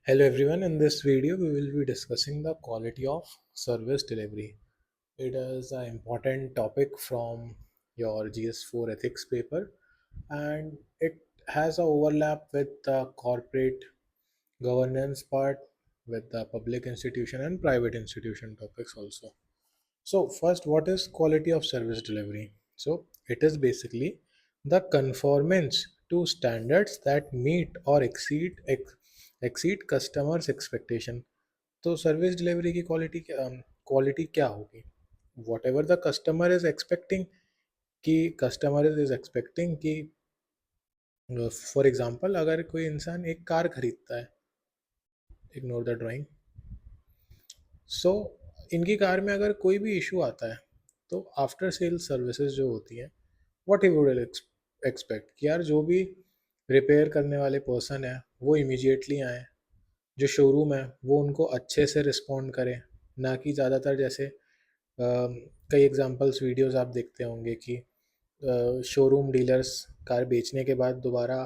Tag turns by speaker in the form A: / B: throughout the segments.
A: Hello everyone, in this video we will be discussing the quality of service delivery. It is an important topic from your GS4 ethics paper and it has a overlap with the corporate governance part, with the public institution and private institution topics also. So first, what is quality of service delivery? So it is basically the conformance to standards that meet or exceed customers' expectation. तो service delivery की quality क्या होगी? What ever the customer is expecting, कि customer is expecting कि for example अगर कोई इंसान एक कार खरीदता है, इग्नोर द ड्राइंग। सो इनकी कार में अगर कोई भी इशू आता है तो आफ्टर सेल सर्विसेज जो होती हैं, व्हाट ही वुड एक्सपेक्ट कि यार जो भी रिपेयर करने वाले पर्सन है वो इमीडिएटली आए, जो शोरूम है वो उनको अच्छे से रिस्पॉन्ड करे, ना कि ज़्यादातर जैसे कई एग्जांपल्स वीडियोस आप देखते होंगे कि शोरूम डीलर्स कार बेचने के बाद दोबारा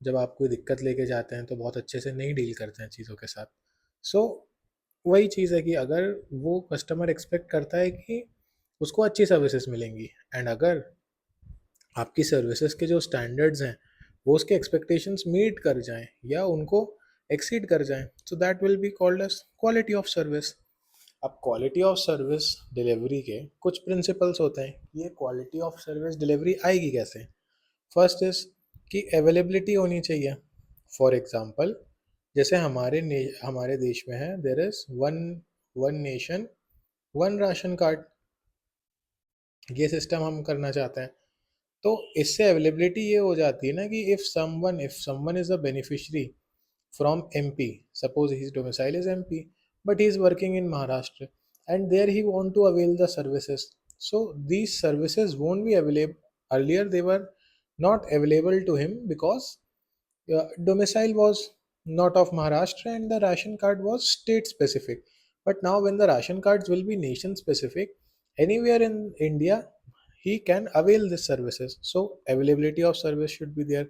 A: जब आप कोई दिक्कत लेके जाते हैं तो बहुत अच्छे से नहीं डील करते हैं चीज़ों के साथ। सो वही चीज़ है कि अगर वो कस्टमर एक्सपेक्ट करता है कि उसको अच्छी सर्विसेज मिलेंगी, एंड अगर आपकी सर्विसेज के जो स्टैंडर्ड्स हैं वो उसके एक्सपेक्टेशंस मीट कर जाएं या उनको एक्सीड कर जाएं, so that will be called as quality of service. अब क्वालिटी ऑफ सर्विस डिलीवरी के कुछ प्रिंसिपल्स होते हैं। ये क्वालिटी ऑफ सर्विस डिलीवरी आएगी कैसे? फर्स्ट इज कि अवेलेबिलिटी होनी चाहिए। फॉर एग्जांपल, जैसे हमारे देश में है, there is one one nation one ration card, ये सिस्टम हम करना चाहते हैं। तो इससे अवेलेबिलिटी ये हो जाती है ना कि if someone is a beneficiary from MP. Suppose his domicile is MP, but he is working in Maharashtra, and there he want to avail the services. So these services won't be available. Earlier they were not available to him because domicile was not of Maharashtra and the ration card was state specific. But now when the ration cards will be nation specific, anywhere in India he can avail the services. So availability of service should be there.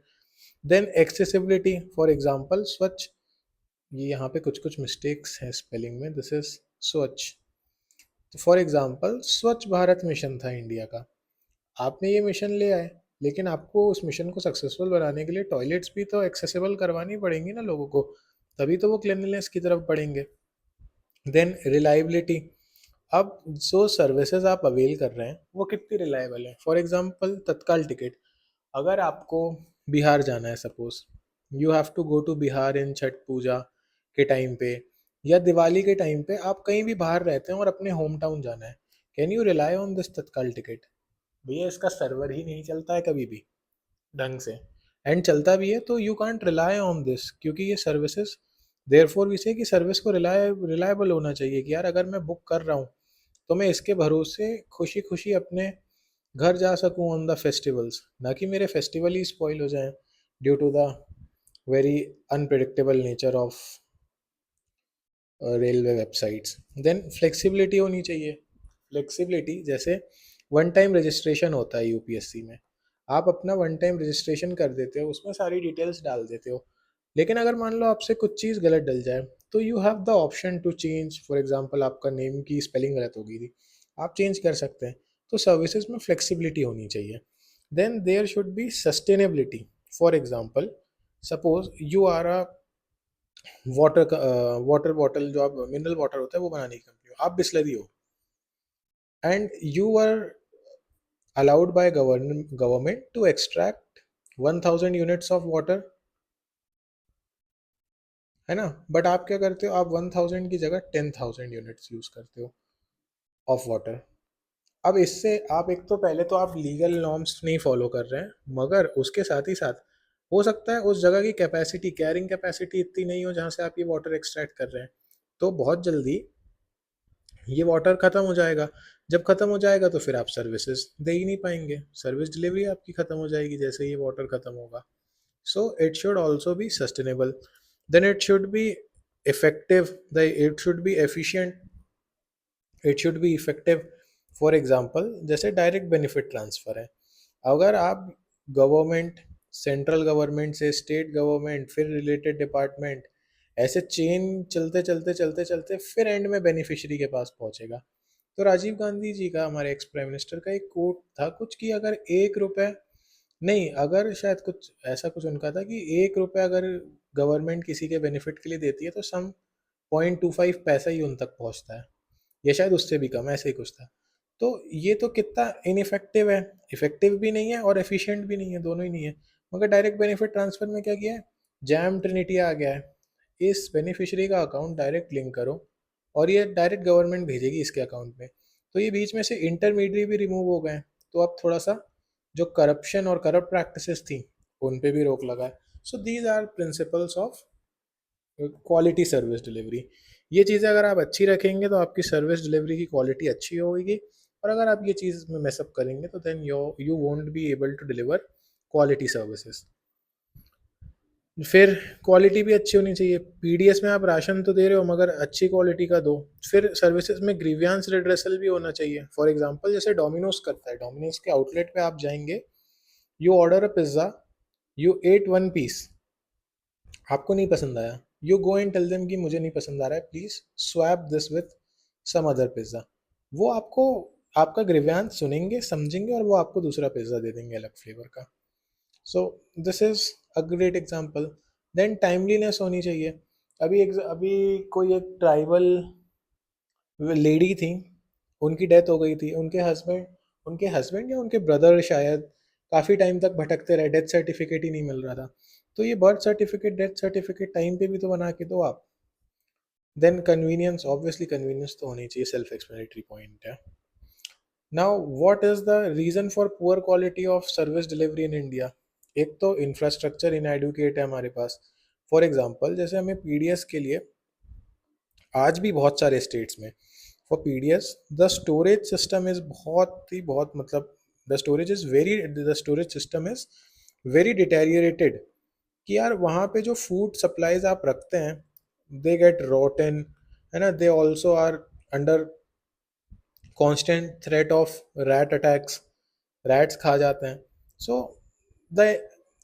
A: Then accessibility, for example, Swachh, ये यहाँ पे कुछ कुछ mistakes हैं spelling में, this is स्वच्छ। तो for example स्वच्छ भारत मिशन था इंडिया का, आपने ये मिशन ले आए, लेकिन आपको उस मिशन को सक्सेसफुल बनाने के लिए टॉयलेट्स भी तो एक्सेसिबल करवानी पड़ेंगी ना लोगों को, तभी तो वो क्लिनलीनेस की तरफ बढ़ेंगे। देन रिलायबिलिटी, अब जो सर्विसेज आप अवेल कर रहे हैं वो कितनी रिलायबल है। फॉर एग्जांपल तत्काल टिकट, अगर आपको बिहार जाना है, suppose you have to go to Bihar in Chhath Puja के टाइम पे या दिवाली के टाइम पे, आप कहीं भी बाहर रहते हैं और अपने होम टाउन जाना है, can you rely on this तत्काल टिकट? भैया इसका सर्वर ही नहीं चलता है कभी भी ढंग से, एंड चलता भी है तो you can't rely on this, क्योंकि ये सर्विसेज, देयर फोर वी से कि सर्विस को रिलायबल होना चाहिए कि यार अगर मैं बुक कर रहा हूँ तो मैं इसके भरोसे खुशी खुशी अपने घर जा सकूँ ऑन द फेस्टिवल्स, ना कि मेरे फेस्टिवल ही स्पॉइल हो जाएं due to the very unpredictable nature of railway websites. Then flexibility होनी चाहिए। फ्लेक्सिबिलिटी जैसे वन टाइम रजिस्ट्रेशन होता है यूपीएससी में, आप अपना वन टाइम रजिस्ट्रेशन कर देते हो, उसमें सारी डिटेल्स डाल देते हो, लेकिन अगर मान लो आपसे कुछ चीज़ गलत डल जाए तो you have the option to change. For example आपका नेम की स्पेलिंग गलत हो गई थी, आप चेंज कर सकते हैं। तो सर्विसेज में फ्लेक्सिबिलिटी होनी चाहिए। Then there should be sustainability. For example, suppose you are a water bottle, जो आप मिनरल वाटर होता है वो बनाने की कंपनी हो, आप बिस्लरी हो, and you are allowed by government to extract 1000 units of water, है ना? बट आप क्या करते हो, आप 1000 की जगह 10,000 यूनिट्स यूज करते हो ऑफ वाटर। अब इससे आप, एक तो पहले तो आप लीगल नॉर्म्स नहीं फॉलो कर रहे हैं, मगर उसके साथ ही साथ हो सकता है उस जगह की कैपेसिटी, कैरिंग कैपेसिटी इतनी नहीं हो जहाँ से आप ये वाटर एक्सट्रैक्ट कर रहे हैं, तो बहुत जल्दी ये वाटर ख़त्म हो जाएगा। जब ख़त्म हो जाएगा तो फिर आप सर्विसेज दे ही नहीं पाएंगे, सर्विस डिलीवरी आपकी ख़त्म हो जाएगी जैसे ये वाटर ख़त्म होगा। So it should also be sustainable. Then it should be effective, it should be efficient, it should be effective. For example, जैसे डायरेक्ट बेनिफिट ट्रांसफ़र है, अगर आप गवर्नमेंट, सेंट्रल गवर्नमेंट से स्टेट गवर्नमेंट, फिर रिलेटेड डिपार्टमेंट, ऐसे chain चलते चलते चलते चलते फिर एंड में बेनिफिशियरी के पास पहुंचेगा। तो राजीव गांधी जी का, हमारे एक्स प्राइम मिनिस्टर का, एक कोट था कुछ कि अगर 1 रुपए, नहीं, अगर शायद कुछ ऐसा कुछ उनका था कि 1 रुपया अगर गवर्नमेंट किसी के बेनिफिट के लिए देती है तो सम 0.25 पैसा ही उन तक पहुंचता है, या शायद उससे भी कम, ऐसे ही कुछ था। तो ये तो कितना इनइफेक्टिव है, इफेक्टिव भी नहीं है और एफिशिएंट भी नहीं है, दोनों ही नहीं है। मगर डायरेक्ट बेनिफिट ट्रांसफर में क्या किया है, जैम ट्रिनिटी आ गया है, इस बेनिफिशियरी का अकाउंट डायरेक्ट लिंक करो और ये डायरेक्ट गवर्नमेंट भेजेगी इसके अकाउंट में। तो ये बीच में से इंटरमीडियरी भी रिमूव हो गए हैं। तो अब थोड़ा सा जो करप्शन और करप्ट प्रैक्टिसेस थी उन पे भी रोक लगा है। So these are principles of quality service delivery. ये चीज़ें अगर आप अच्छी रखेंगे तो आपकी सर्विस डिलीवरी की क्वालिटी अच्छी होगी, और अगर आप ये चीज़ में मेसअप करेंगे तो then you won't be able to deliver quality services. फिर क्वालिटी भी अच्छी होनी चाहिए। पीडीएस में आप राशन तो दे रहे हो मगर अच्छी क्वालिटी का दो। फिर सर्विसेज में ग्रीवियंस रिड्रेसल भी होना चाहिए। फॉर एग्जांपल जैसे डोमिनोज करता है, डोमिनोज के आउटलेट पे आप जाएंगे, you order a pizza, you ate one piece, आपको नहीं पसंद आया, you go and tell them कि मुझे नहीं पसंद आ रहा है, please swap this with some other pizza. वो आपको आपका ग्रीवियंस सुनेंगे, समझेंगे, और वो आपको दूसरा पिज्ज़ा दे देंगे अलग फ्लेवर का। So this is a great example. Then timeliness होनी चाहिए। अभी कोई एक ट्राइबल लेडी थी, उनकी डेथ हो गई थी, उनके हस्बैंड या उनके ब्रदर शायद काफ़ी टाइम तक भटकते रहे, डेथ सर्टिफिकेट ही नहीं मिल रहा था। तो ये birth certificate, death certificate time पे भी तो बना के दो आप। देन कन्वीनियंस, ऑब्वियसली कन्वीनियंस तो होनी चाहिए, सेल्फ एक्सप्लेनेटरी पॉइंट है। Now what is the reason for poor quality of service delivery in India? एक तो इंफ्रास्ट्रक्चर इनएडुकेट है हमारे पास। फॉर एग्जांपल जैसे हमें पीडीएस के लिए आज भी बहुत सारे स्टेट्स में, for PDS the storage system is बहुत मतलब the storage system is very deteriorated. कि यार वहाँ पे जो फूड सप्लाईज आप रखते हैं, दे गेट रोटन, है ना, they also are under constant threat of rat attacks, rats खा जाते हैं। So the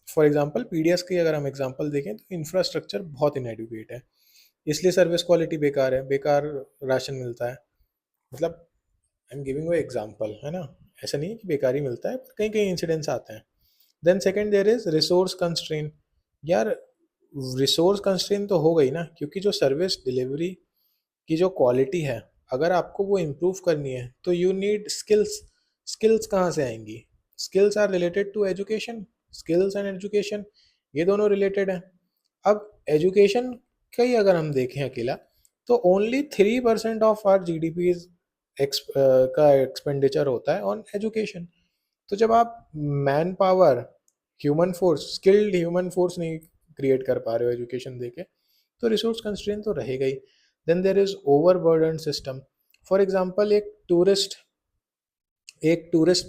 A: for example PDS की अगर हम एग्जांपल देखें तो इंफ्रास्ट्रक्चर बहुत इनएडुकेट है, इसलिए सर्विस क्वालिटी बेकार है, बेकार राशन मिलता है। मतलब I am giving a example, है ना, ऐसा नहीं है कि बेकार ही मिलता है, पर कई कई इंसिडेंट्स आते हैं। Then second there is resource constraint. यार रिसोर्स कंस्ट्रेन तो हो गई ना, क्योंकि जो सर्विस डिलीवरी की जो क्वालिटी है, अगर आपको वो इम्प्रूव करनी है तो यू नीड स्किल्स। स्किल्स कहाँ से आएंगी? Skills are related to education. Skills and education ये दोनों रिलेटेड हैं। अब एजुकेशन का ही अगर हम देखें अकेला, तो only 3% of R G D P का एक्सपेंडिचर होता है ऑन एजुकेशन। तो जब आप man power, human force, skilled human force नहीं क्रिएट कर पा रहे हो एजुकेशन देके, तो रिसोर्स कंस्ट्रेन तो रहेगा ही। Then there is overburden system. For example एक टूरिस्ट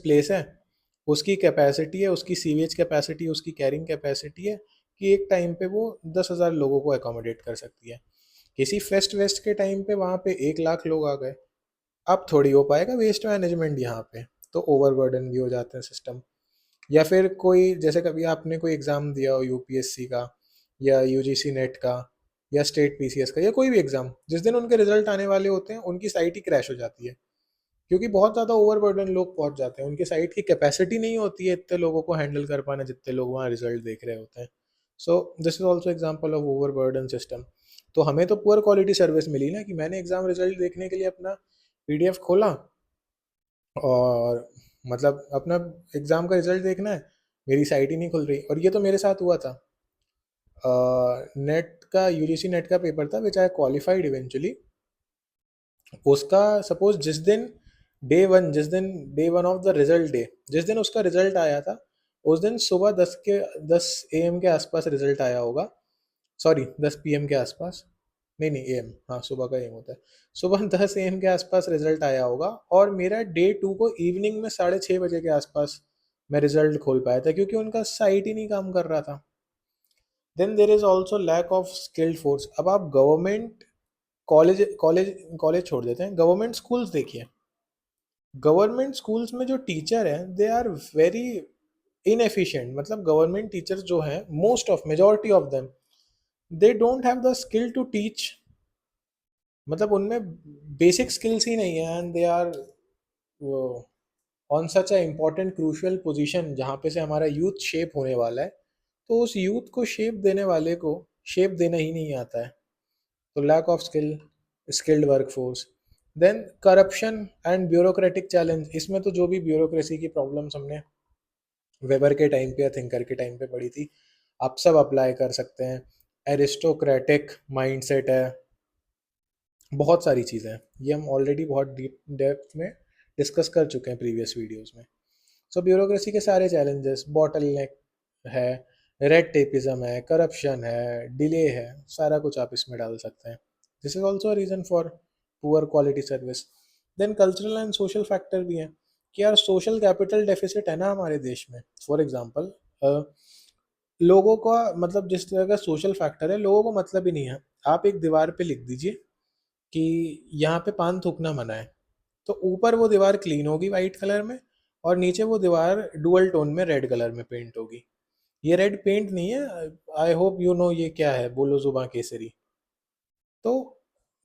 A: प्लेस है, उसकी कैपेसिटी है, उसकी सीवेज कैपेसिटी, उसकी कैरिंग कैपेसिटी है कि एक टाइम पे वो 10,000 लोगों को अकोमोडेट कर सकती है। किसी फेस्ट वेस्ट के टाइम पे वहाँ पे 1 लाख लोग आ गए, अब थोड़ी हो पाएगा वेस्ट मैनेजमेंट यहाँ पे। तो ओवरबर्डन भी हो जाते हैं सिस्टम। या फिर कोई, जैसे कभी आपने कोई एग्ज़ाम दिया हो यूपीएससी का, या यूजीसी नेट का, या स्टेट पीसीएस का, या कोई भी एग्ज़ाम, जिस दिन उनके रिजल्ट आने वाले होते हैं उनकी साइट ही क्रैश हो जाती है, क्योंकि बहुत ज़्यादा ओवरबर्डन लोग पहुंच जाते हैं, उनकी साइट की कैपेसिटी नहीं होती है इतने लोगों को हैंडल कर पाना जितने लोग वहाँ रिजल्ट देख रहे होते हैं। सो this is also example of overburden system. तो हमें तो पुअर क्वालिटी सर्विस मिली ना, कि मैंने एग्जाम रिजल्ट देखने के लिए अपना पीडीएफ खोला, और मतलब अपना एग्जाम का रिजल्ट देखना है, मेरी साइट ही नहीं खुल रही। और ये तो मेरे साथ हुआ था। नेट का, यूजीसी नेट का पेपर था विच आई क्वालिफाइड इवेंचुअली। उसका सपोज जिस दिन day one of the result day, जिस दिन उसका रिजल्ट आया था, उस दिन सुबह 10 AM के आसपास रिजल्ट आया होगा। सॉरी, 10 PM के आसपास, नहीं नहीं एम, हाँ सुबह का एम होता है। सुबह 10 AM के आसपास रिजल्ट आया होगा, और मेरा डे 2 को इवनिंग में 6:30 बजे के आसपास मैं रिजल्ट खोल पाया था, क्योंकि उनका साइट ही नहीं काम कर रहा था। Then there is also lack of skilled force. अब आप गवर्नमेंट कॉलेज कॉलेज कॉलेज छोड़ देते हैं, गवर्नमेंट स्कूल्स देखिए। गवर्नमेंट स्कूल्स में जो टीचर हैं दे आर वेरी इनएफिशिएंट। मतलब गवर्नमेंट टीचर्स जो हैं, most of majority of them, they don't have the skill to teach, मतलब उनमें बेसिक स्किल्स ही नहीं है, and they are on such a important crucial position जहाँ पे से हमारा यूथ शेप होने वाला है, तो उस यूथ को शेप देने वाले को शेप देना ही नहीं आता है। तो lack of skilled workforce, then corruption and bureaucratic challenge. इसमें तो जो भी ब्यूरोक्रेसी की प्रॉब्लम्स हमने वेबर के टाइम पे या थिंकर के टाइम पे पढ़ी थी, आप सब अप्लाई कर सकते हैं। एरिस्टोक्रेटिक माइंडसेट है, बहुत सारी चीज़ें हैं, ये हम ऑलरेडी बहुत डीप डेप्थ में डिस्कस कर चुके हैं प्रीवियस वीडियोस में। सो ब्यूरोक्रेसी के सारे चैलेंजेस, बॉटल नेक है, रेड टेपिज्म है, करप्शन है, डिले है, सारा कुछ आप इसमें डाल सकते हैं। This is also a reason for poor quality service. Then cultural and social factor भी हैं कि यार सोशल कैपिटल डेफिसिट है ना हमारे देश में। फॉर एग्जांपल, लोगों का मतलब जिस तरह का सोशल फैक्टर है, लोगों को मतलब ही नहीं है। आप एक दीवार पे लिख दीजिए कि यहाँ पे पान थूकना मना है, तो ऊपर वो दीवार क्लीन होगी वाइट कलर में, और नीचे वो दीवार डुअल टोन में रेड कलर में पेंट होगी। ये रेड पेंट नहीं है, आई होप यू नो ये क्या है, बोलो जुबा केसरी। तो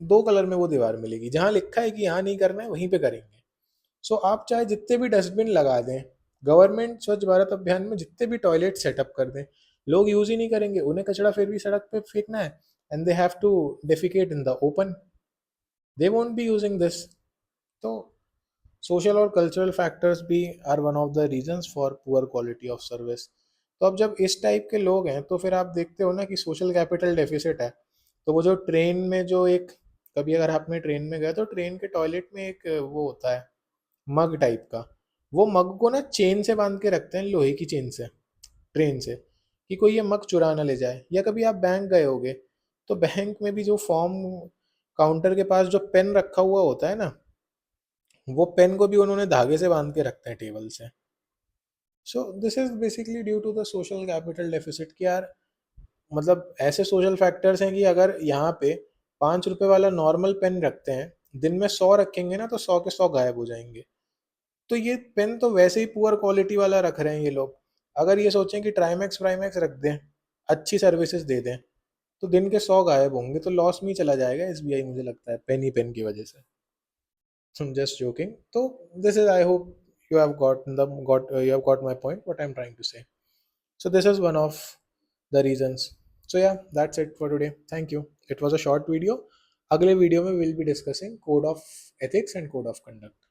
A: दो कलर में वो दीवार मिलेगी, जहाँ लिखा है कि यहाँ नहीं करना है वहीं पे करेंगे। सो आप चाहे जितने भी डस्टबिन लगा दें, गवर्नमेंट स्वच्छ भारत अभियान में जितने भी टॉयलेट सेटअप कर दें, लोग यूज ही नहीं करेंगे, उन्हें कचरा फिर भी सड़क पे फेंकना है, and they have to defecate in the open, they won't be using this. तो सोशल और कल्चरल फैक्टर्स भी are one of the reasons for poor quality of service. तो अब जब इस टाइप के लोग हैं, तो फिर आप देखते हो ना कि सोशल कैपिटल डेफिसिट है। तो वो जो ट्रेन में जो एक, कभी अगर आपने ट्रेन में गए तो ट्रेन के टॉयलेट में एक वो होता है मग टाइप का, वो मग को ना चेन से बांध के रखते हैं, लोहे की चेन से, ट्रेन से, कि कोई ये मग चुरा ना ले जाए। या कभी आप बैंक गए होगे, तो बैंक में भी जो फॉर्म काउंटर के पास जो पेन रखा हुआ होता है ना, वो पेन को भी उन्होंने धागे से बांध के रखते हैं टेबल से। So this is basically due to the social capital deficit कि यार, मतलब ऐसे सोशल फैक्टर्स हैं कि अगर यहाँ पे 5 रुपए वाला नॉर्मल पेन रखते हैं, दिन में 100 रखेंगे ना, तो 100 के 100 गायब हो जाएंगे। तो ये पेन तो वैसे ही पुअर क्वालिटी वाला रख रहे हैं ये लोग। अगर ये सोचें कि ट्राइमैक्स प्राइमैक्स रख दें, अच्छी सर्विसेज दे दें, तो दिन के 100 गायब होंगे, तो लॉस में ही चला जाएगा एसबीआई, मुझे लगता है पेन ही पेन की वजह से। I'm just joking. So this is, I hope you have you have got my point. What I'm trying to say. So this is one of the reasons. So yeah, that's it for today. Thank you. It was a short video. अगले video में we'll be discussing code of ethics and code of conduct.